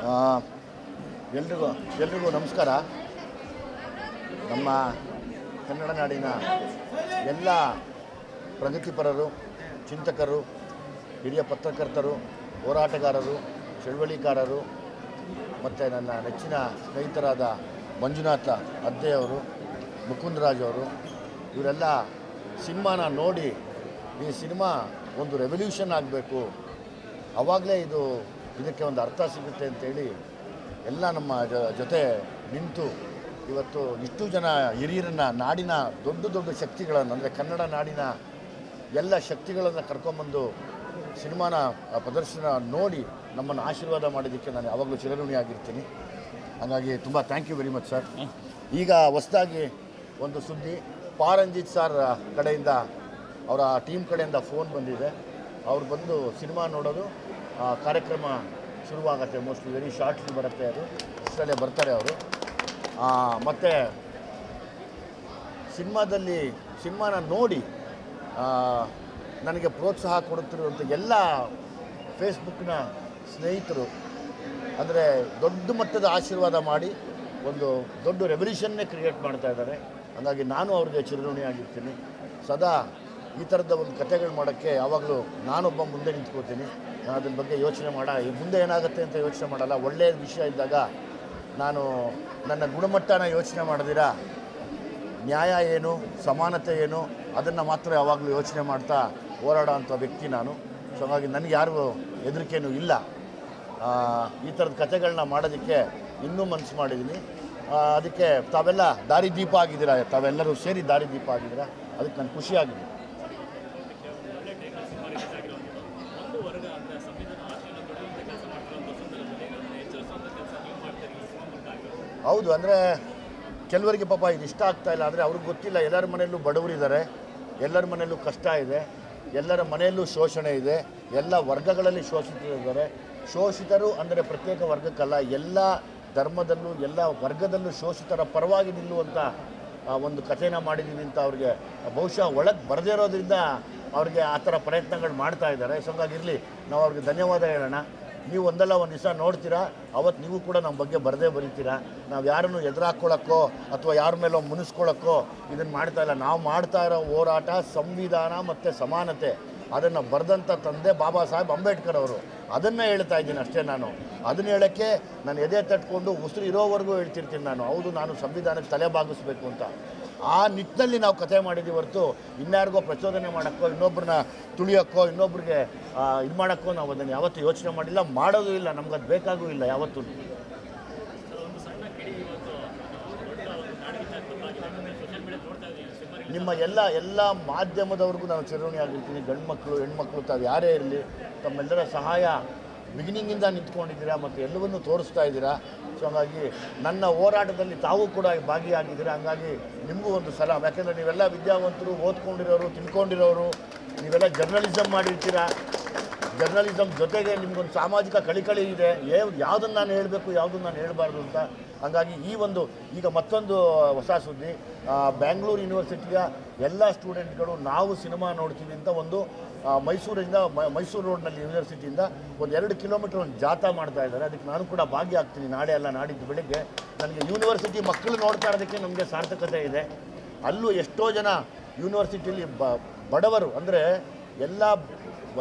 ಆ, ಎಲ್ರಿಗೂ ನಮಸ್ಕಾರ. ನಮ್ಮ ಕನ್ನಡ ನಾಡಿನ ಎಲ್ಲ ಪ್ರಗತಿಪರರು, ಚಿಂತಕರು, ಹಿರಿಯ ಪತ್ರಕರ್ತರು, ಹೋರಾಟಗಾರರು, ಚಳವಳಿಕಾರರು ಮತ್ತು ನನ್ನ ನೆಚ್ಚಿನ ಸ್ನೇಹಿತರಾದ ಮಂಜುನಾಥ ಅದ್ದೆಯವರು, ಮುಕುಂದರಾಜ್ ಅವರು, ಇವರೆಲ್ಲ ಸಿನಿಮಾನ ನೋಡಿ ಈ ಸಿನಿಮಾ ಒಂದು ರೆವಲ್ಯೂಷನ್ ಆಗಬೇಕು, ಆವಾಗಲೇ ಇದಕ್ಕೆ ಒಂದು ಅರ್ಥ ಸಿಗುತ್ತೆ ಅಂತೇಳಿ ಎಲ್ಲ ನಮ್ಮ ಜೊತೆ ನಿಂತು ಇವತ್ತು ಇಷ್ಟು ಜನ ಹಿರಿಯರನ್ನು, ನಾಡಿನ ದೊಡ್ಡ ದೊಡ್ಡ ಶಕ್ತಿಗಳನ್ನು, ಅಂದರೆ ಕನ್ನಡ ನಾಡಿನ ಎಲ್ಲ ಶಕ್ತಿಗಳನ್ನು ಕರ್ಕೊಂಬಂದು ಸಿನಿಮಾನ ಪ್ರದರ್ಶನ ನೋಡಿ ನಮ್ಮನ್ನು ಆಶೀರ್ವಾದ ಮಾಡಿದ್ದಕ್ಕೆ ನಾನು ಯಾವಾಗಲೂ ಚಿರಋಣಿಯಾಗಿರ್ತೀನಿ. ಹಾಗಾಗಿ ತುಂಬ thank you very much sir. ಈಗ ಹೊಸದಾಗಿ ಒಂದು ಸುದ್ದಿ, ಪಾರಂಜಿತ್ ಸರ್ ಕಡೆಯಿಂದ, ಅವರ ಟೀಮ್ ಕಡೆಯಿಂದ ಫೋನ್ ಬಂದಿದೆ. ಅವ್ರು ಬಂದು ಸಿನಿಮಾ ನೋಡೋದು, ಕಾರ್ಯಕ್ರಮ ಶುರುವಾಗತ್ತೆ, ಮೋಸ್ಟ್ಲಿ ವೆರಿ ಶಾರ್ಟ್ಲಿ ಬರುತ್ತೆ, ಅದು ಅಷ್ಟರಲ್ಲೇ ಬರ್ತಾರೆ ಅವರು. ಮತ್ತು ಸಿನಿಮಾನ ನೋಡಿ ನನಗೆ ಪ್ರೋತ್ಸಾಹ ಕೊಡುತ್ತಿರುವಂಥ ಎಲ್ಲ ಫೇಸ್ಬುಕ್ನ ಸ್ನೇಹಿತರು, ಅಂದರೆ ದೊಡ್ಡ ಮಟ್ಟದ ಆಶೀರ್ವಾದ ಮಾಡಿ ಒಂದು ದೊಡ್ಡ ರೆವಲ್ಯೂಷನ್ನೇ ಕ್ರಿಯೇಟ್ ಮಾಡ್ತಾ ಇದ್ದಾರೆ. ಹಾಗಾಗಿ ನಾನು ಅವ್ರಿಗೆ ಚಿರಋಣಿಯಾಗಿರ್ತೀನಿ. ಸದಾ ಈ ಥರದ ಒಂದು ಕಥೆಗಳು ಮಾಡೋಕ್ಕೆ ಯಾವಾಗಲೂ ನಾನೊಬ್ಬ ಮುಂದೆ ನಿಂತ್ಕೋತೀನಿ. ನಾನು ಅದ್ರ ಬಗ್ಗೆ ಯೋಚನೆ ಮುಂದೆ ಏನಾಗುತ್ತೆ ಅಂತ ಯೋಚನೆ ಮಾಡಲ್ಲ. ಒಳ್ಳೆಯ ವಿಷಯ ಇದ್ದಾಗ ನಾನು ನನ್ನ ಗುಣಮಟ್ಟನ ಯೋಚನೆ ಮಾಡಿದಿರ, ನ್ಯಾಯ ಏನು, ಸಮಾನತೆ ಏನು, ಅದನ್ನು ಮಾತ್ರ ಯಾವಾಗಲೂ ಯೋಚನೆ ಮಾಡ್ತಾ ಹೋರಾಡೋ ಅಂಥ ವ್ಯಕ್ತಿ ನಾನು. ಸೊ ಹಾಗಾಗಿ ನನಗೆ ಯಾರಿಗೂ ಹೆದರಿಕೆಯೂ ಇಲ್ಲ. ಈ ಥರದ ಕಥೆಗಳನ್ನ ಮಾಡೋದಕ್ಕೆ ಇನ್ನೂ ಮನಸ್ಸು ಮಾಡಿದ್ದೀನಿ. ಅದಕ್ಕೆ ತಾವೆಲ್ಲ ದಾರಿದೀಪ ಆಗಿದ್ದೀರಾ, ತಾವೆಲ್ಲರೂ ಸೇರಿ ದಾರಿದೀಪ ಆಗಿದ್ದೀರಾ, ಅದಕ್ಕೆ ನಾನು ಖುಷಿಯಾಗಿದ್ದೀನಿ. ಹೌದು, ಅಂದರೆ ಕೆಲವರಿಗೆ ಪಾಪ ಇದು ಇಷ್ಟ ಆಗ್ತಾಯಿಲ್ಲ, ಆದರೆ ಅವ್ರಿಗೆ ಗೊತ್ತಿಲ್ಲ. ಎಲ್ಲರ ಮನೆಯಲ್ಲೂ ಬಡವರಿದ್ದಾರೆ, ಎಲ್ಲರ ಮನೆಯಲ್ಲೂ ಕಷ್ಟ ಇದೆ, ಎಲ್ಲರ ಮನೆಯಲ್ಲೂ ಶೋಷಣೆ ಇದೆ, ಎಲ್ಲ ವರ್ಗಗಳಲ್ಲಿ ಶೋಷಿತರಿದ್ದಾರೆ. ಶೋಷಿತರು ಅಂದರೆ ಪ್ರತ್ಯೇಕ ವರ್ಗಕ್ಕಲ್ಲ, ಎಲ್ಲ ಧರ್ಮದಲ್ಲೂ ಎಲ್ಲ ವರ್ಗದಲ್ಲೂ ಶೋಷಿತರ ಪರವಾಗಿ ನಿಲ್ಲುವಂಥ ಒಂದು ಕಥೆನ ಮಾಡಿದ್ದೀವಿ ಅಂತ ಅವ್ರಿಗೆ ಬಹುಶಃ ಒಳಗೆ ಬರದೇ ಇರೋದ್ರಿಂದ ಅವ್ರಿಗೆ ಆ ಥರ ಪ್ರಯತ್ನಗಳು ಮಾಡ್ತಾ ಇದ್ದಾರೆ. ಸೊ ಹಾಗಾಗಿರಲಿ, ನಾವು ಅವ್ರಿಗೆ ಧನ್ಯವಾದ ಹೇಳೋಣ. ನೀವು ಒಂದಲ್ಲ ಒಂದು ದಿವಸ ನೋಡ್ತೀರಾ, ಅವತ್ತು ನೀವು ಕೂಡ ನಮ್ಮ ಬಗ್ಗೆ ಬರದೇ ಬರೀತೀರಾ. ನಾವು ಯಾರನ್ನು ಎದುರಾಕೊಳ್ಳೋಕ್ಕೋ ಅಥವಾ ಯಾರ ಮೇಲೋ ಮುನಿಸ್ಕೊಳ್ಳೋಕ್ಕೋ ಇದನ್ನು ಮಾಡ್ತಾ ಇಲ್ಲ. ನಾವು ಮಾಡ್ತಾ ಇರೋ ಹೋರಾಟ ಸಂವಿಧಾನ ಮತ್ತು ಸಮಾನತೆ, ಅದನ್ನು ಬರೆದಂಥ ತಂದೆ ಬಾಬಾ ಸಾಹೇಬ್ ಅಂಬೇಡ್ಕರ್ ಅವರು. ಅದನ್ನೇ ಹೇಳ್ತಾ ಇದ್ದೀನಿ ಅಷ್ಟೇ. ನಾನು ಅದನ್ನು ಹೇಳೋಕ್ಕೆ ನಾನು ಎದೆ ತಟ್ಕೊಂಡು ಉಸಿರು ಇರೋವರೆಗೂ ಹೇಳ್ತಿರ್ತೀನಿ ನಾನು. ಹೌದು, ನಾನು ಸಂವಿಧಾನಕ್ಕೆ ತಲೆ ಬಾಗಿಸ್ಬೇಕು ಅಂತ. ಆ ನಿಟ್ಟಿನಲ್ಲಿ ನಾವು ಕಥೆ ಮಾಡಿದ್ದೀವಿ ಹೊರತು ಇನ್ಯಾರಿಗೋ ಪ್ರಚೋದನೆ ಮಾಡೋಕ್ಕೋ, ಇನ್ನೊಬ್ಬರನ್ನ ತುಳಿಯೋಕ್ಕೋ, ಇನ್ನೊಬ್ರಿಗೆ ಇದು ಮಾಡೋಕ್ಕೋ ನಾವು ಅದನ್ನು ಯಾವತ್ತೂ ಯೋಚನೆ ಮಾಡಿಲ್ಲ, ಮಾಡೋದು ಇಲ್ಲ. ನಮ್ಗೆ ಅದು ಬೇಕಾಗೂ ಇಲ್ಲ ಯಾವತ್ತೂ. ನಿಮ್ಮ ಎಲ್ಲ ಮಾಧ್ಯಮದವ್ರಿಗೂ ನಾನು ಚಿರಋಣಿಯಾಗಿರ್ತೀನಿ. ಗಂಡು ಮಕ್ಕಳು, ಹೆಣ್ಮಕ್ಳು, ತಾವು ಯಾರೇ ಇರಲಿ, ತಮ್ಮೆಲ್ಲರ ಸಹಾಯ ಬಿಗಿನಿಂಗಿಂದ ನಿಂತ್ಕೊಂಡಿದ್ದೀರಾ ಮತ್ತು ಎಲ್ಲವನ್ನೂ ತೋರಿಸ್ತಾ ಇದ್ದೀರಾ. ಸೊ ಹಾಗಾಗಿ ನನ್ನ ಹೋರಾಟದಲ್ಲಿ ತಾವು ಕೂಡ ಭಾಗಿಯಾಗಿದ್ದೀರಾ. ಹಂಗಾಗಿ ನಿಮಗೂ ಒಂದು ಸಲಾಮ್. ಯಾಕೆಂದರೆ ನೀವೆಲ್ಲ ವಿದ್ಯಾವಂತರು, ಓದ್ಕೊಂಡಿರೋರು, ತಿಳ್ಕೊಂಡಿರೋರು, ನೀವೆಲ್ಲ ಜರ್ನಲಿಸಮ್ ಮಾಡಿರ್ತೀರ. ಜರ್ನಲಿಸಮ್ ಜೊತೆಗೆ ನಿಮಗೊಂದು ಸಾಮಾಜಿಕ ಕಳಿಕಳಿ ಇದೆ, ಯಾವುದನ್ನು ನಾನು ಹೇಳಬೇಕು, ಯಾವುದನ್ನು ನಾನು ಹೇಳಬಾರ್ದು ಅಂತ. ಹಾಗಾಗಿ ಈಗ ಮತ್ತೊಂದು ಹೊಸ ಸುದ್ದಿ, ಬ್ಯಾಂಗ್ಳೂರು ಯೂನಿವರ್ಸಿಟಿಯ ಎಲ್ಲ ಸ್ಟೂಡೆಂಟ್ಗಳು ನಾವು ಸಿನಿಮಾ ನೋಡ್ತೀವಿ ಅಂತ ಒಂದು ಮೈಸೂರು ರೋಡ್ನಲ್ಲಿ ಯೂನಿವರ್ಸಿಟಿಯಿಂದ ಒಂದು 2 ಕಿಲೋಮೀಟ್ರ್ ಒಂದು ಜಾಥಾ ಮಾಡ್ತಾ ಇದ್ದಾರೆ. ಅದಕ್ಕೆ ನಾನು ಕೂಡ ಭಾಗಿಯಾಗ್ತೀನಿ ನಾಳೆ ಅಲ್ಲ ನಾಡಿದ್ದು ಬೆಳಗ್ಗೆ. ನನಗೆ ಯೂನಿವರ್ಸಿಟಿ ಮಕ್ಕಳು ನೋಡ್ತಾ ಇರೋದಕ್ಕೆ ನಮಗೆ ಸಾರ್ಥಕತೆ ಇದೆ. ಅಲ್ಲೂ ಎಷ್ಟೋ ಜನ ಯೂನಿವರ್ಸಿಟಿಯಲ್ಲಿ ಬಡವರು, ಅಂದರೆ ಎಲ್ಲ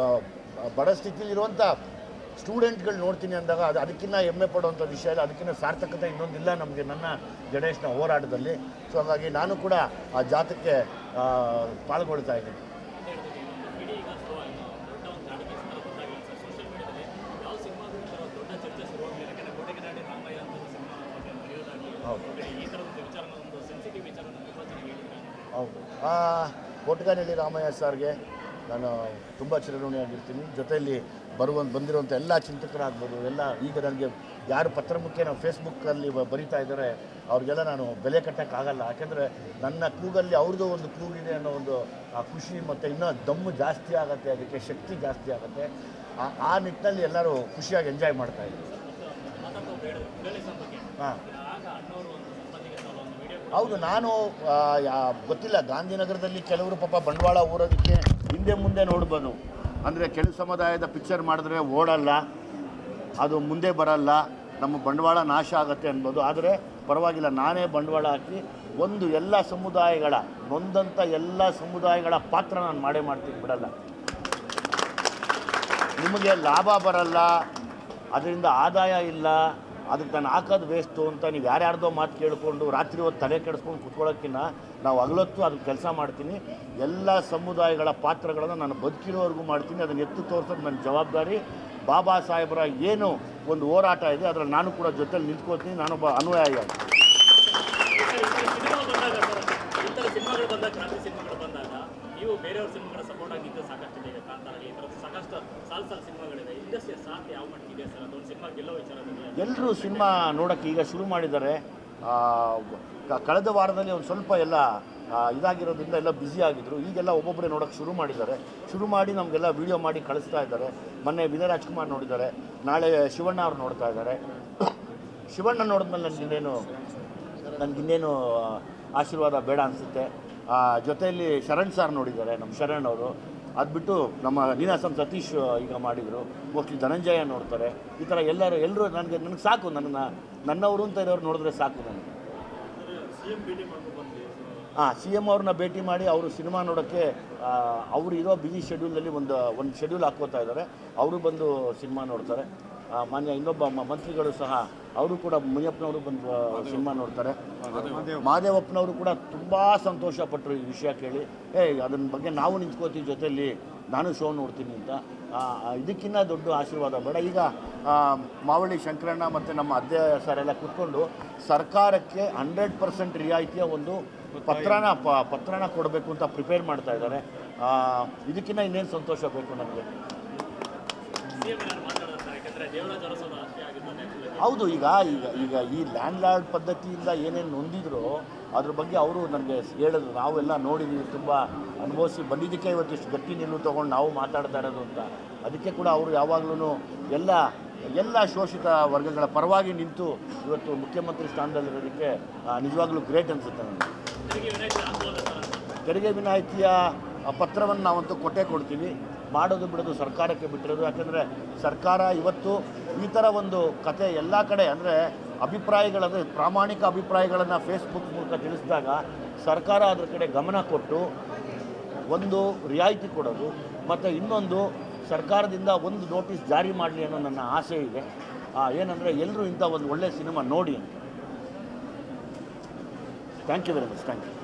ಬಡ ಸ್ಥಿತಿಲಿರುವಂಥ ಸ್ಟೂಡೆಂಟ್ಗಳು ನೋಡ್ತೀನಿ ಅಂದಾಗ ಅದಕ್ಕಿಂತ ಹೆಮ್ಮೆ ಪಡುವಂಥ ವಿಷಯ ಇಲ್ಲ, ಅದಕ್ಕಿಂತ ಸಾರ್ಥಕತೆ ಇನ್ನೊಂದಿಲ್ಲ ನಮಗೆ ನನ್ನ ಗಣೇಶನ ಹೋರಾಟದಲ್ಲಿ. ಸೊ ಹಾಗಾಗಿ ನಾನು ಕೂಡ ಆ ಜಾಥಕ್ಕೆ ಪಾಲ್ಗೊಳ್ತಾ ಇದ್ದೀನಿ. ಹೌದು, ಕೊಟ್ಗಾನಹಳ್ಳಿ ರಾಮಯ್ಯ ಸರ್ಗೆ ನಾನು ತುಂಬ ಚಿರಋಣಿಯಾಗಿರ್ತೀನಿ. ಜೊತೆಯಲ್ಲಿ ಬಂದಿರುವಂಥ ಎಲ್ಲ ಚಿಂತಕರಾಗ್ಬೋದು, ಎಲ್ಲ ಈಗ ನನಗೆ ಯಾರು ಪತ್ರಮುಖೆ ನಾವು ಫೇಸ್ಬುಕ್ಕಲ್ಲಿ ಬರೀತಾ ಇದ್ದಾರೆ ಅವ್ರಿಗೆಲ್ಲ ನಾನು ಬೆಲೆ ಕಟ್ಟೋಕ್ಕಾಗಲ್ಲ. ಯಾಕೆಂದರೆ ನನ್ನ ಕೂಗಲ್ಲಿ ಅವ್ರದ್ದು ಒಂದು ಕೂಗಿದೆ ಅನ್ನೋ ಒಂದು ಖುಷಿ ಮತ್ತು ಇನ್ನೂ ದಮ್ಮು ಜಾಸ್ತಿ ಆಗುತ್ತೆ, ಅದಕ್ಕೆ ಶಕ್ತಿ ಜಾಸ್ತಿ ಆಗುತ್ತೆ. ಆ ನಿಟ್ಟಿನಲ್ಲಿ ಎಲ್ಲರೂ ಖುಷಿಯಾಗಿ ಎಂಜಾಯ್ ಮಾಡ್ತಾಯಿದ್ರು. ಹಾಂ, ಹೌದು, ನಾನು ಗೊತ್ತಿಲ್ಲ, ಗಾಂಧಿನಗರದಲ್ಲಿ ಕೆಲವರು ಪಾಪ ಬಂಡವಾಳ ಊರೋದಕ್ಕೆ ಹಿಂದೆ ಮುಂದೆ ನೋಡ್ಬೋದು. ಅಂದರೆ ಕೆಳ ಸಮುದಾಯದ ಪಿಕ್ಚರ್ ಮಾಡಿದ್ರೆ ಓಡಲ್ಲ, ಅದು ಮುಂದೆ ಬರಲ್ಲ, ನಮ್ಮ ಬಂಡವಾಳ ನಾಶ ಆಗುತ್ತೆ ಅನ್ಬೋದು. ಆದರೆ ಪರವಾಗಿಲ್ಲ, ನಾನೇ ಬಂಡವಾಳ ಹಾಕಿ ಒಂದು ಎಲ್ಲ ಸಮುದಾಯಗಳ ನೊಂದಂಥ ಎಲ್ಲ ಸಮುದಾಯಗಳ ಪಾತ್ರ ನಾನು ಮಾಡೇ ಮಾಡ್ತೀನಿ, ಬಿಡಲ್ಲ. ನಿಮಗೆ ಲಾಭ ಬರಲ್ಲ, ಅದರಿಂದ ಆದಾಯ ಇಲ್ಲ, ಅದಕ್ಕೆ ನಾನು ಹಾಕೋದು ವೇಸ್ಟು ಅಂತ ನೀವು ಯಾರ್ಯಾರ್ದೋ ಮಾತು ಕೇಳಿಕೊಂಡು ರಾತ್ರಿ ಹೊತ್ತು ತಲೆ ಕೆಡಿಸ್ಕೊಂಡು ಕುತ್ಕೊಳ್ಳೋಕ್ಕಿಂತ ನಾವು ಹಗಲೊತ್ತು ಅದಕ್ಕೆ ಕೆಲಸ ಮಾಡ್ತೀನಿ. ಎಲ್ಲ ಸಮುದಾಯಗಳ ಪಾತ್ರಗಳನ್ನು ನಾನು ಬದುಕಿರೋವರೆಗೂ ಮಾಡ್ತೀನಿ. ಅದನ್ನು ಎತ್ತು ತೋರಿಸೋದು ನನ್ನ ಜವಾಬ್ದಾರಿ. ಬಾಬಾ ಸಾಹೇಬರ ಏನು ಒಂದು ಹೋರಾಟ ಇದೆ ಅದರಲ್ಲಿ ನಾನು ಕೂಡ ಜೊತೆಲಿ ನಿಂತ್ಕೋತೀನಿ. ನಾನೊಬ್ಬ ಅನುಯಾಯಿ. ನೀವು ಬೇರೆಯವ್ರ ಸಿನಿಮಾಗಳ ಸಪೋರ್ಟ್ ಆಗಿದ್ದು ಸಾಕಷ್ಟಿದೆ. ಈಗ ಕಾಂತಾರ ಈ ಥರದ ಸಾಕಷ್ಟು ಸಾಲು ಸಿನಿಮಾಗಳಿದೆ. ಇಂಡಸ್ಟ್ರಿಯ ಸಾಥ್ ಯಾವ ಮಟ್ಟಿಗಿದೆ ಸರ್? ಅದೊಂದು ಸಿನಿಮಾ ಗೆಲ್ಲೋ ವಿಚಾರದಲ್ಲಿ ಎಲ್ಲರೂ ಸಿನಿಮಾ ನೋಡೋಕ್ಕೆ ಈಗ ಶುರು ಮಾಡಿದ್ದಾರೆ. ಕಳೆದ ವಾರದಲ್ಲಿ ಒಂದು ಸ್ವಲ್ಪ ಎಲ್ಲ ಇದಾಗಿರೋದ್ರಿಂದ ಎಲ್ಲ ಬ್ಯುಸಿ ಆಗಿದ್ದರು. ಈಗೆಲ್ಲ ಒಬ್ಬೊಬ್ಬರೇ ನೋಡೋಕ್ಕೆ ಶುರು ಮಾಡಿದ್ದಾರೆ. ಶುರು ಮಾಡಿ ನಮಗೆಲ್ಲ ವೀಡಿಯೋ ಮಾಡಿ ಕಳಿಸ್ತಾ ಇದ್ದಾರೆ. ಮೊನ್ನೆ ವಿನಯ ರಾಜ್ಕುಮಾರ್ ನೋಡಿದ್ದಾರೆ, ನಾಳೆ ಶಿವಣ್ಣ ಅವ್ರು ನೋಡ್ತಾ ಇದ್ದಾರೆ. ಶಿವಣ್ಣ ನೋಡಿದ್ಮೇಲೆ ನನಗಿನ್ನೇನು ಆಶೀರ್ವಾದ ಬೇಡ ಅನಿಸುತ್ತೆ. ಜೊತೆಯಲ್ಲಿ ಶರಣ್ ಸಾರ್ ನೋಡಿದ್ದಾರೆ, ನಮ್ಮ ಶರಣ್ ಅವರು. ಅದು ಬಿಟ್ಟು ನಮ್ಮ ನೀನಾಸಂ ಸತೀಶ್ ಈಗ ಮಾಡಿದರು. ಮೋಸ್ಟ್ಲಿ ಧನಂಜಯ ನೋಡ್ತಾರೆ. ಈ ಥರ ಎಲ್ಲರೂ ನನಗೆ ಸಾಕು. ನನ್ನವರು ಅಂತ ಇರೋರು ನೋಡಿದ್ರೆ ಸಾಕು ನನಗೆ. CM ಅವ್ರನ್ನ ಭೇಟಿ ಮಾಡಿ ಅವರು ಸಿನಿಮಾ ನೋಡೋಕ್ಕೆ ಅವರು ಇರೋ ಬ್ಯುಸಿ ಶೆಡ್ಯೂಲಲ್ಲಿ ಒಂದು ಶೆಡ್ಯೂಲ್ ಹಾಕ್ಕೋತಾ ಇದ್ದಾರೆ. ಅವರು ಬಂದು ಸಿನಿಮಾ ನೋಡ್ತಾರೆ. ಮಾನ್ಯ ಇನ್ನೊಬ್ಬ ಮಂತ್ರಿಗಳು ಸಹ ಅವರು ಕೂಡ ಮುನಿಯಪ್ಪನವರು ಬಂದು ಸಿನಿಮಾ ನೋಡ್ತಾರೆ. ಮಹದೇವಪ್ಪನವರು ಕೂಡ ತುಂಬ ಸಂತೋಷಪಟ್ಟರು ಈ ವಿಷಯ ಕೇಳಿ. ಅದನ್ನ ಬಗ್ಗೆ ನಾವು ನಿಂತ್ಕೋತೀವಿ ಜೊತೆಯಲ್ಲಿ, ನಾನು ಶೋ ನೋಡ್ತೀನಿ ಅಂತ. ಇದಕ್ಕಿಂತ ದೊಡ್ಡ ಆಶೀರ್ವಾದ ಬೇಡ. ಈಗ ಮಾವಳ್ಳಿ ಶಂಕರಣ್ಣ ಮತ್ತು ನಮ್ಮ ಅಧ್ಯಕ್ಷ ಸರ್ ಎಲ್ಲ ಕೂತ್ಕೊಂಡು ಸರ್ಕಾರಕ್ಕೆ 100% ರಿಯಾಯಿತಿಯ ಒಂದು ಪತ್ರನ ಕೊಡಬೇಕು ಅಂತ ಪ್ರಿಪೇರ್ ಮಾಡ್ತಾ ಇದ್ದಾರೆ. ಇದಕ್ಕಿಂತ ಇನ್ನೇನು ಸಂತೋಷ ಬೇಕು ನನಗೆ? ಹೌದು, ಈಗ ಈ ಲ್ಯಾಂಡ್ ಲಾರ್ಡ್ ಪದ್ಧತಿಯಿಂದ ಏನೇನು ನೊಂದಿದ್ರು ಅದ್ರ ಬಗ್ಗೆ ಅವರು ನನಗೆ ಹೇಳಿದ್ರು. ನಾವೆಲ್ಲ ನೋಡಿದ್ದೀವಿ, ತುಂಬ ಅನುಭವಿಸಿ ಬಂದಿದ್ದಕ್ಕೆ ಇವತ್ತು ಇಷ್ಟು ಗಟ್ಟಿ ನಿಲುವು ತೊಗೊಂಡು ನಾವು ಮಾತಾಡ್ತಾ ಇರೋದು ಅಂತ. ಅದಕ್ಕೆ ಕೂಡ ಅವರು ಯಾವಾಗಲೂ ಎಲ್ಲ ಶೋಷಿತ ವರ್ಗಗಳ ಪರವಾಗಿ ನಿಂತು ಇವತ್ತು ಮುಖ್ಯಮಂತ್ರಿ ಸ್ಥಾನದಲ್ಲಿರೋದಕ್ಕೆ ನಿಜವಾಗ್ಲೂ ಗ್ರೇಟ್ ಅನಿಸುತ್ತೆ ನನಗೆ. ತೆರಿಗೆ ವಿನಾಯಿತಿಯ ಪತ್ರವನ್ನು ನಾವಂತೂ ಕೊಡ್ತೀವಿ. ಮಾಡೋದು ಬಿಡೋದು ಸರ್ಕಾರಕ್ಕೆ ಬಿಟ್ಟಿರೋದು. ಯಾಕೆಂದರೆ ಸರ್ಕಾರ ಇವತ್ತು ಈ ಥರ ಒಂದು ಕತೆ ಎಲ್ಲ ಕಡೆ ಅಂದರೆ ಅಭಿಪ್ರಾಯಗಳಂದರೆ ಪ್ರಾಮಾಣಿಕ ಅಭಿಪ್ರಾಯಗಳನ್ನು ಫೇಸ್ಬುಕ್ ಮೂಲಕ ತಿಳಿಸಿದಾಗ ಸರ್ಕಾರ ಅದರ ಕಡೆ ಗಮನ ಕೊಟ್ಟು ಒಂದು ರಿಯಾಯಿತಿ ಕೊಡೋದು, ಮತ್ತು ಇನ್ನೊಂದು ಸರ್ಕಾರದಿಂದ ಒಂದು ನೋಟಿಸ್ ಜಾರಿ ಮಾಡಲಿ ಅನ್ನೋ ನನ್ನ ಆಸೆ ಇದೆ. ಏನಂದರೆ ಎಲ್ಲರೂ ಇಂಥ ಒಂದು ಒಳ್ಳೆಯ ಸಿನಿಮಾ ನೋಡಿ ಅಂತ. Thank you very much. Thank you.